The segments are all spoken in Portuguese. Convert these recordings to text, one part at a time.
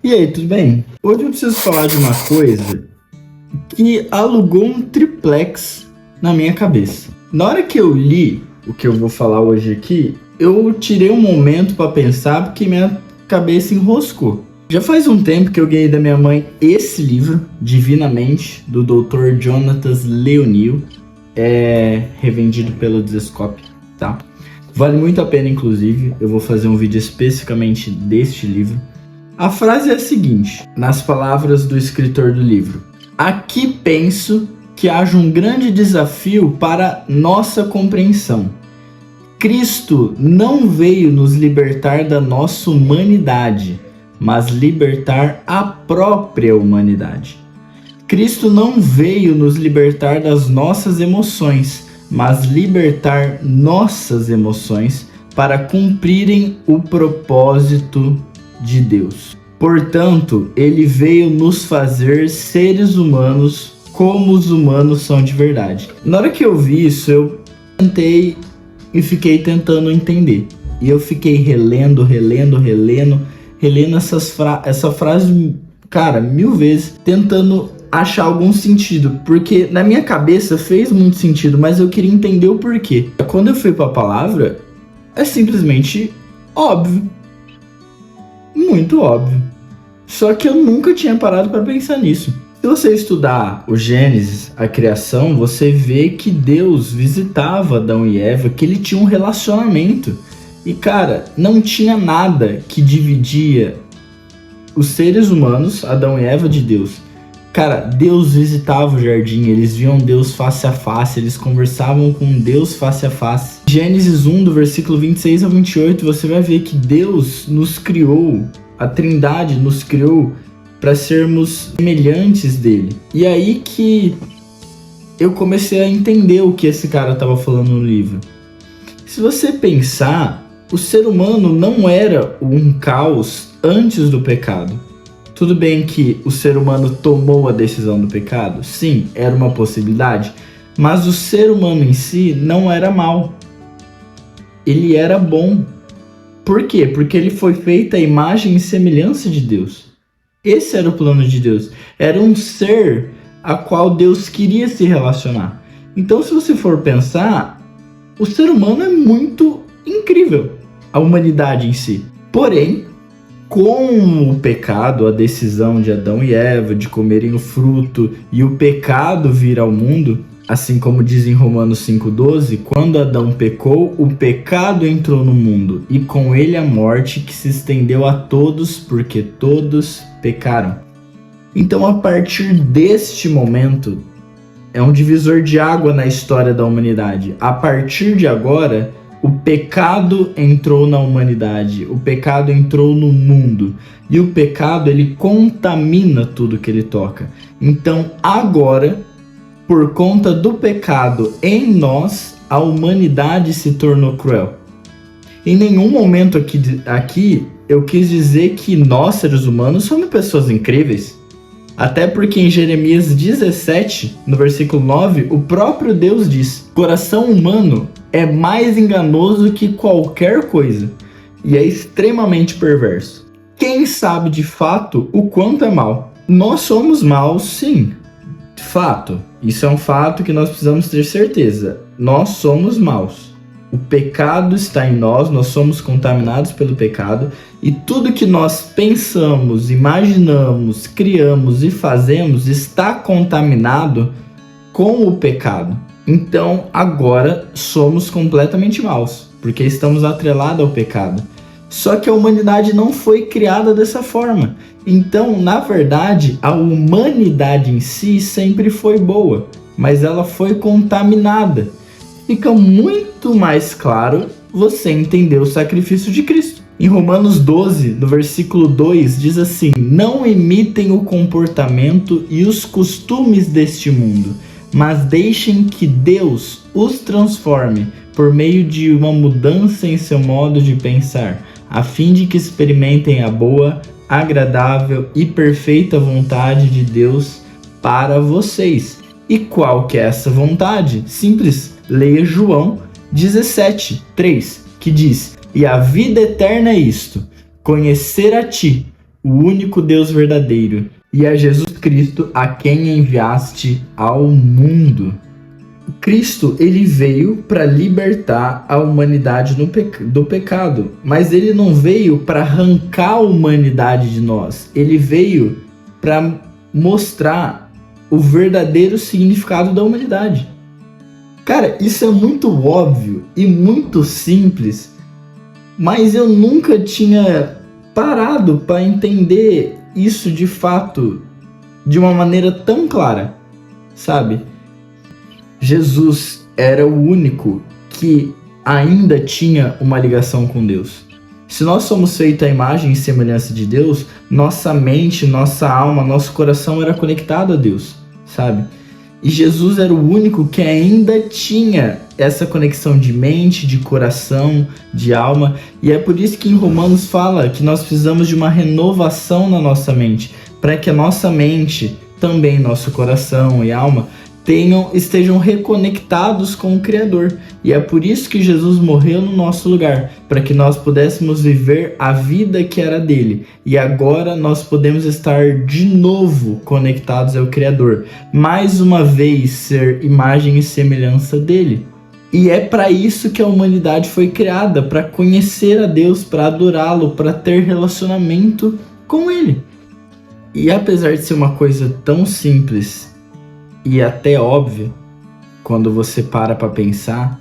E aí, tudo bem? Hoje eu preciso falar de uma coisa que alugou um triplex na minha cabeça. Na hora que eu li o que eu vou falar hoje aqui, eu tirei um momento para pensar porque minha cabeça enroscou. Já faz um tempo que eu ganhei da minha mãe esse livro, Divinamente, do Dr. Jonathan Leonil, revendido pelo Desescope, tá? Vale muito a pena, inclusive, eu vou fazer um vídeo especificamente deste livro. A frase é a seguinte, nas palavras do escritor do livro: aqui penso que haja um grande desafio para nossa compreensão. Cristo não veio nos libertar da nossa humanidade, mas libertar a própria humanidade. Cristo não veio nos libertar das nossas emoções, mas libertar nossas emoções para cumprirem o propósito de Deus. Portanto, ele veio nos fazer seres humanos como os humanos são de verdade. Na hora que eu vi isso, eu tentei e fiquei tentando entender. E eu fiquei relendo essa frase, cara, 1000 vezes, tentando achar algum sentido, porque na minha cabeça fez muito sentido, mas eu queria entender o porquê. Quando eu fui para a palavra, é simplesmente óbvio, muito óbvio. Só que eu nunca tinha parado para pensar nisso. Se você estudar o Gênesis, a criação, você vê que Deus visitava Adão e Eva, que ele tinha um relacionamento. E cara, não tinha nada que dividia os seres humanos, Adão e Eva, de Deus. Cara, Deus visitava o jardim, eles viam Deus face a face, eles conversavam com Deus face a face. Gênesis 1, do versículo 26 a 28, você vai ver que Deus nos criou, a Trindade nos criou para sermos semelhantes dele. E aí que eu comecei a entender o que esse cara estava falando no livro. Se você pensar, o ser humano não era um caos antes do pecado. Tudo bem que o ser humano tomou a decisão do pecado? Sim, era uma possibilidade. Mas o ser humano em si não era mau. Ele era bom. Por quê? Porque ele foi feito à imagem e semelhança de Deus. Esse era o plano de Deus. Era um ser a qual Deus queria se relacionar. Então, se você for pensar, o ser humano é muito incrível. A humanidade em si. Porém, com o pecado, a decisão de Adão e Eva de comerem o fruto e o pecado vir ao mundo, assim como diz em Romanos 5,12, quando Adão pecou, o pecado entrou no mundo e com ele a morte, que se estendeu a todos porque todos pecaram. Então, a partir deste momento, é um divisor de água na história da humanidade. A partir de agora, o pecado entrou na humanidade, o pecado entrou no mundo e o pecado ele contamina tudo que ele toca. Então agora, por conta do pecado em nós, a humanidade se tornou cruel. Em nenhum momento aqui eu quis dizer que nós, seres humanos, somos pessoas incríveis. Até porque em Jeremias 17, no versículo 9, o próprio Deus diz: coração humano é mais enganoso que qualquer coisa e é extremamente perverso. Quem sabe de fato o quanto é mal? Nós somos maus, sim. Fato. Isso é um fato que nós precisamos ter certeza. Nós somos maus. O pecado está em nós, nós somos contaminados pelo pecado e tudo que nós pensamos, imaginamos, criamos e fazemos está contaminado com o pecado. Então agora somos completamente maus, porque estamos atrelados ao pecado. Só que a humanidade não foi criada dessa forma. Então, na verdade, a humanidade em si sempre foi boa, mas ela foi contaminada. Fica muito mais claro você entender o sacrifício de Cristo. Em Romanos 12, no versículo 2, diz assim: não imitem o comportamento e os costumes deste mundo, mas deixem que Deus os transforme por meio de uma mudança em seu modo de pensar, a fim de que experimentem a boa, agradável e perfeita vontade de Deus para vocês. E qual que é essa vontade? Simples, leia João 17:3, que diz: e a vida eterna é isto, conhecer a ti, o único Deus verdadeiro, e a Jesus Cristo, a quem enviaste ao mundo. Cristo, ele veio para libertar a humanidade do pecado, mas ele não veio para arrancar a humanidade de nós. Ele veio para mostrar o verdadeiro significado da humanidade. Cara, isso é muito óbvio e muito simples, mas eu nunca tinha parado para entender isso de fato de uma maneira tão clara, sabe? Jesus era o único que ainda tinha uma ligação com Deus. Se nós somos feitos à imagem e semelhança de Deus, nossa mente, nossa alma, nosso coração era conectado a Deus, sabe? E Jesus era o único que ainda tinha essa conexão de mente, de coração, de alma. E é por isso que em Romanos fala que nós precisamos de uma renovação na nossa mente, para que a nossa mente, também nosso coração e alma, estejam reconectados com o Criador. E é por isso que Jesus morreu no nosso lugar, para que nós pudéssemos viver a vida que era dele. E agora nós podemos estar de novo conectados ao Criador, mais uma vez ser imagem e semelhança dele. E é para isso que a humanidade foi criada, para conhecer a Deus, para adorá-lo, para ter relacionamento com ele. E apesar de ser uma coisa tão simples e até óbvio, quando você para pensar,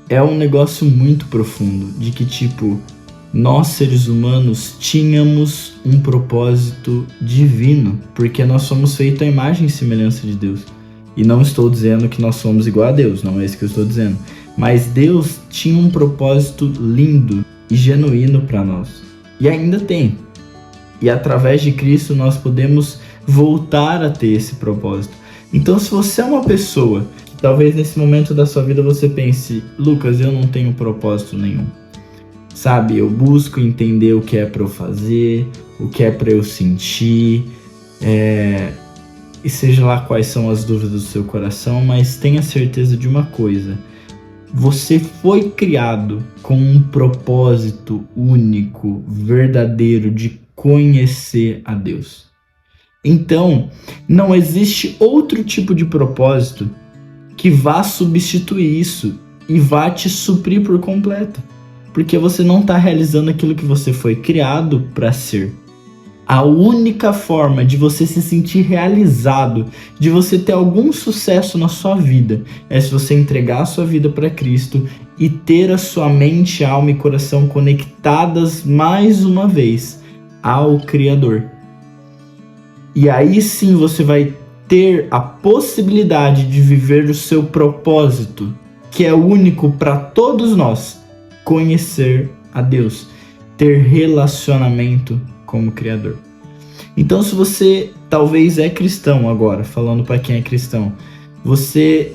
é um negócio muito profundo, de que tipo, nós seres humanos tínhamos um propósito divino, porque nós somos feitos à imagem e semelhança de Deus. E não estou dizendo que nós somos igual a Deus, não é isso que eu estou dizendo. Mas Deus tinha um propósito lindo e genuíno para nós. E ainda tem. E através de Cristo nós podemos voltar a ter esse propósito. Então, se você é uma pessoa que talvez nesse momento da sua vida você pense: Lucas, eu não tenho propósito nenhum. Sabe, eu busco entender o que é para eu fazer, o que é para eu sentir, e seja lá quais são as dúvidas do seu coração, mas tenha certeza de uma coisa: você foi criado com um propósito único, verdadeiro, de conhecer a Deus. Então, não existe outro tipo de propósito que vá substituir isso e vá te suprir por completo, porque você não está realizando aquilo que você foi criado para ser. A única forma de você se sentir realizado, de você ter algum sucesso na sua vida, é se você entregar a sua vida para Cristo e ter a sua mente, alma e coração conectadas mais uma vez ao Criador. E aí sim você vai ter a possibilidade de viver o seu propósito, que é único para todos nós: conhecer a Deus, ter relacionamento com o Criador. Então, se você talvez é cristão agora, falando para quem é cristão, você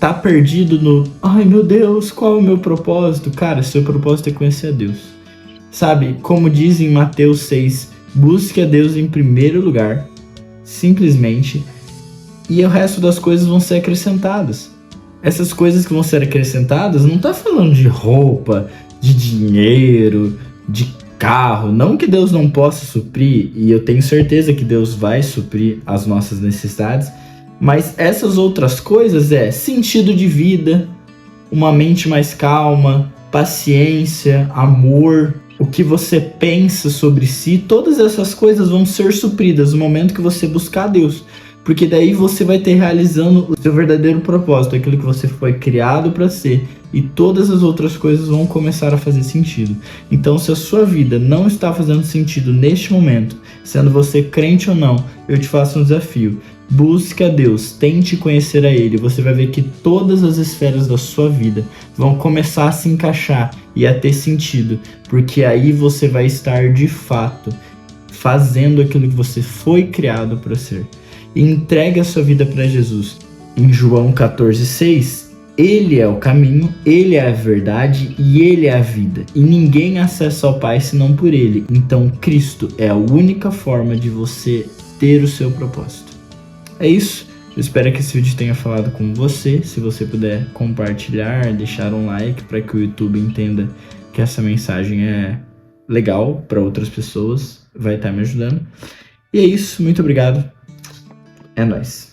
tá perdido no: ai meu Deus, qual é o meu propósito? Cara, seu propósito é conhecer a Deus. Sabe, como diz em Mateus 6, busque a Deus em primeiro lugar, simplesmente, e o resto das coisas vão ser acrescentadas. Essas coisas que vão ser acrescentadas não tá falando de roupa, de dinheiro, de carro. Não que Deus não possa suprir, e eu tenho certeza que Deus vai suprir as nossas necessidades, mas essas outras coisas é sentido de vida, uma mente mais calma, paciência, amor, o que você pensa sobre si. Todas essas coisas vão ser supridas no momento que você buscar a Deus, porque daí você vai ter realizando o seu verdadeiro propósito, aquilo que você foi criado para ser, e todas as outras coisas vão começar a fazer sentido. Então, se a sua vida não está fazendo sentido neste momento, sendo você crente ou não, eu te faço um desafio: busque a Deus, tente conhecer a Ele. Você vai ver que todas as esferas da sua vida vão começar a se encaixar e a ter sentido, porque aí você vai estar de fato fazendo aquilo que você foi criado para ser. E entregue a sua vida para Jesus. Em João 14,6, Ele é o caminho, Ele é a verdade e Ele é a vida. E ninguém acessa ao Pai senão por Ele. Então Cristo é a única forma de você ter o seu propósito. É isso. Eu espero que esse vídeo tenha falado com você. Se você puder compartilhar, deixar um like para que o YouTube entenda que essa mensagem é legal para outras pessoas, vai estar me ajudando. E é isso, muito obrigado. É nóis.